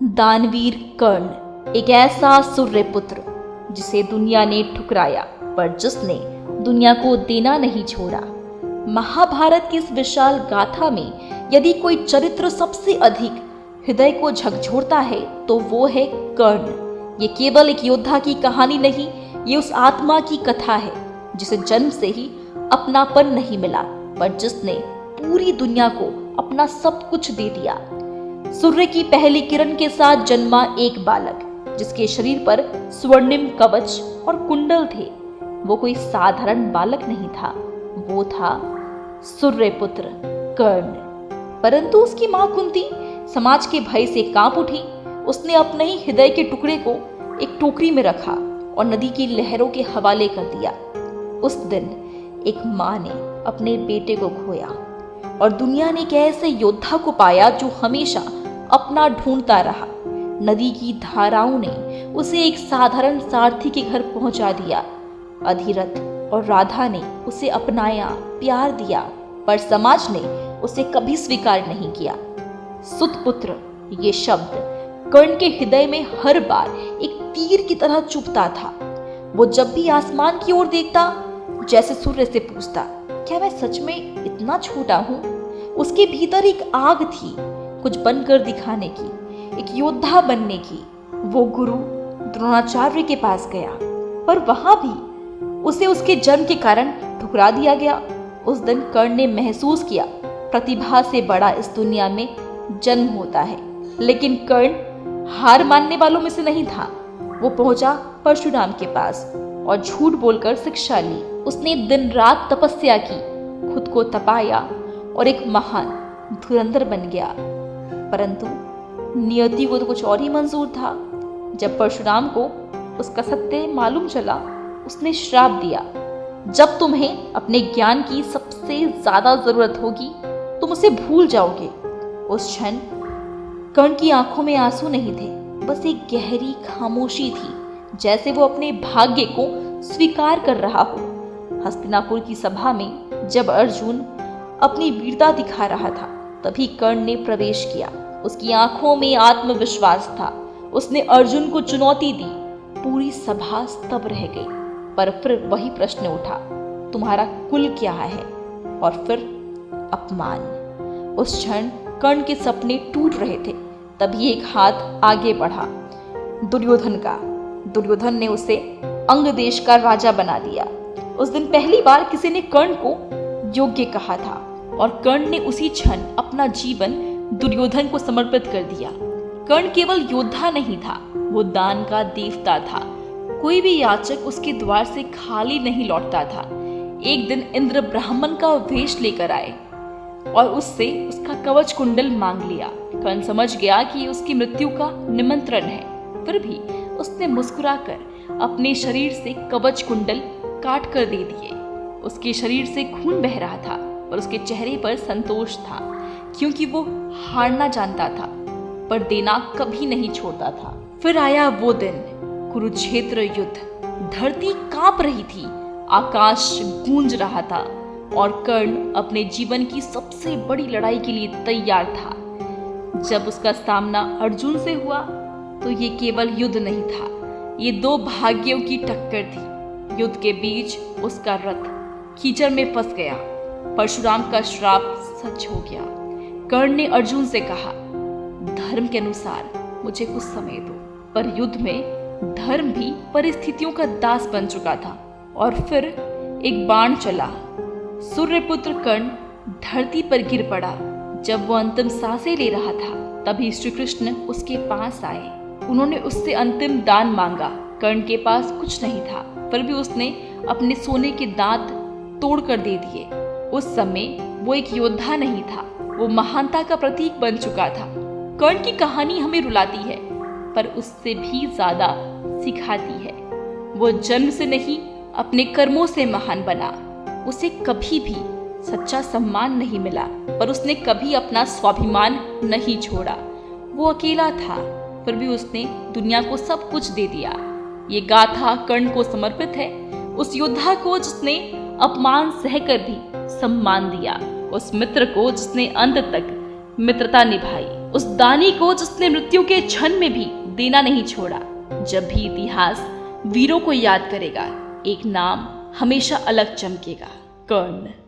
दानवीर कर्ण एक ऐसा सूर्य पुत्र जिसे दुनिया ने ठुकराया, पर जिसने दुनिया को देना नहीं छोड़ा। महाभारत की इस विशाल गाथा में यदि कोई चरित्र सबसे अधिक हृदय को झकझोरता है तो वो है कर्ण। ये केवल एक योद्धा की कहानी नहीं, ये उस आत्मा की कथा है जिसे जन्म से ही अपनापन नहीं मिला, पर जिसने पूरी दुनिया को अपना सब कुछ दे दिया। सूर्य की पहली किरण के साथ जन्मा एक बालक जिसके शरीर पर स्वर्णिम कवच और कुंडल थे, वो कोई साधारण बालक नहीं था, वो था सूर्यपुत्र कर्ण। परंतु उसकी मां कुंती समाज के भय से कांप उठी। उसने अपने ही हृदय के टुकड़े को एक टोकरी में रखा और नदी की लहरों के हवाले कर दिया। उस दिन एक मां ने अपने बेटे को खोया और दुनिया ने एक ऐसे योद्धा को पाया जो हमेशा अपना ढूंढता रहा। नदी की धाराओं ने उसे एक साधारण सारथी के घर पहुंचा दिया। अधिरथ और राधा ने उसे अपनाया, प्यार दिया, पर समाज ने उसे कभी स्वीकार नहीं किया। सुतपुत्र ये शब्द कर्ण के हृदय में हर बार एक तीर की तरह चुभता था। वो जब भी आसमान की ओर देखता, जैसे सूर्य से पूछता, क्या मैं सच में इतना छोटा हूँ? उसके भीतर एक आग थी, कुछ बनकर दिखाने की, एक योद्धा बनने की। वो गुरु द्रोणाचार्य के पास गया, पर वहां भी उसे उसके जन्म के कारण ठुकरा दिया गया। उस दिन कर्ण ने महसूस किया, प्रतिभा से बड़ा इस दुनिया में जन्म होता है। लेकिन कर्ण हार मानने वालों में से नहीं था। वो पहुंचा परशुराम के पास और झूठ बोलकर शिक्षा ली। उसने दिन रात तपस्या की, खुद को तपाया और एक महान धुरंधर बन गया। परंतु नियति को तो कुछ और ही मंजूर था। जब परशुराम को उसका सत्य मालूम चला, उसने श्राप दिया, जब तुम्हें अपने ज्ञान की सबसे ज्यादा जरूरत होगी तुम उसे भूल जाओगे। उस क्षण कर्ण की आंखों में आंसू नहीं थे, बस एक गहरी खामोशी थी, जैसे वो अपने भाग्य को स्वीकार कर रहा हो। हस्तिनापुर की सभा में जब अर्जुन अपनी वीरता दिखा रहा था, तभी कर्ण ने प्रवेश किया। उसकी आंखों में आत्मविश्वास था। उसने अर्जुन को चुनौती दी। पूरी सभा स्तब्ध रह गई, पर फिर वही प्रश्न उठा, तुम्हारा कुल क्या है? और फिर अपमान। उस क्षण कर्ण के सपने टूट रहे थे। तभी एक हाथ आगे बढ़ा, दुर्योधन का। दुर्योधन ने उसे अंग देश का राजा बना दिया। उस दिन पहली बार किसी ने कर्ण को योग्य कहा था और कर्ण ने उसी क्षण अपना जीवन दुर्योधन को समर्पित कर दिया। कर्ण केवल योद्धा नहीं था, वो दान का देवता था। कोई भी याचक उसके द्वार से खाली नहीं लौटता था। एक दिन इंद्र ब्राह्मण का वेश लेकर आए और उससे उसका कवच कुंडल मांग लिया। कर्ण समझ गया कि उसकी मृत्यु का निमंत्रण है। फिर भी उसने मुस्कुराकर अपने शरीर से कवच कुंडल काट कर दे दिए। उसके शरीर से खून बह रहा था, पर उसके चेहरे पर संतोष था, क्योंकि वो हारना जानता था पर देना कभी नहीं छोड़ता था। फिर आया वो दिन, कुरुक्षेत्र युद्ध। धरती कांप रही थी, आकाश गूंज रहा था और कर्ण अपने जीवन की सबसे बड़ी लड़ाई के लिए तैयार था। जब उसका सामना अर्जुन से हुआ तो ये केवल युद्ध नहीं था, ये दो भाग्यों की टक्कर थी। युद्ध के बीच उसका रथ कीचड़ में फंस गया। परशुराम का श्राप सच हो गया। कर्ण ने अर्जुन से कहा, धर्म के अनुसार मुझे कुछ समय दो। पर युद्ध में धर्म भी परिस्थितियों का दास बन चुका था। और फिर एक बाण चला। सूर्यपुत्र कर्ण धरती पर गिर पड़ा। जब वो अंतिम सांसें ले रहा था, तभी श्री कृष्ण उसके पास आए। उन्होंने उससे अंतिम दान मांगा। कर्ण के पास कुछ नहीं था, पर भी उसने अपने सोने के दांत तोड़कर दे दिए। उस समय वो एक योद्धा नहीं था, वो महानता का प्रतीक बन चुका था। कर्ण की कहानी हमें रुलाती है, पर उससे भी ज्यादा सिखाती है। वो जन्म से नहीं, अपने कर्मों से महान बना। उसे कभी भी सच्चा सम्मान नहीं मिला, पर उसने कभी अपना स्वाभिमान नहीं छोड़ा। वो अकेला था, फिर भी उसने दुनिया को सब कुछ दे दिया। ये गाथा कर्ण को समर्पित है, उस योद्धा को जिसने अपमान सहकर भी सम्मान दिया, उस मित्र को जिसने अंत तक मित्रता निभाई। उस दानी को जिसने मृत्यु के क्षण में भी देना नहीं छोड़ा। जब भी इतिहास वीरों को याद करेगा, एक नाम हमेशा अलग चमकेगा, कर्ण।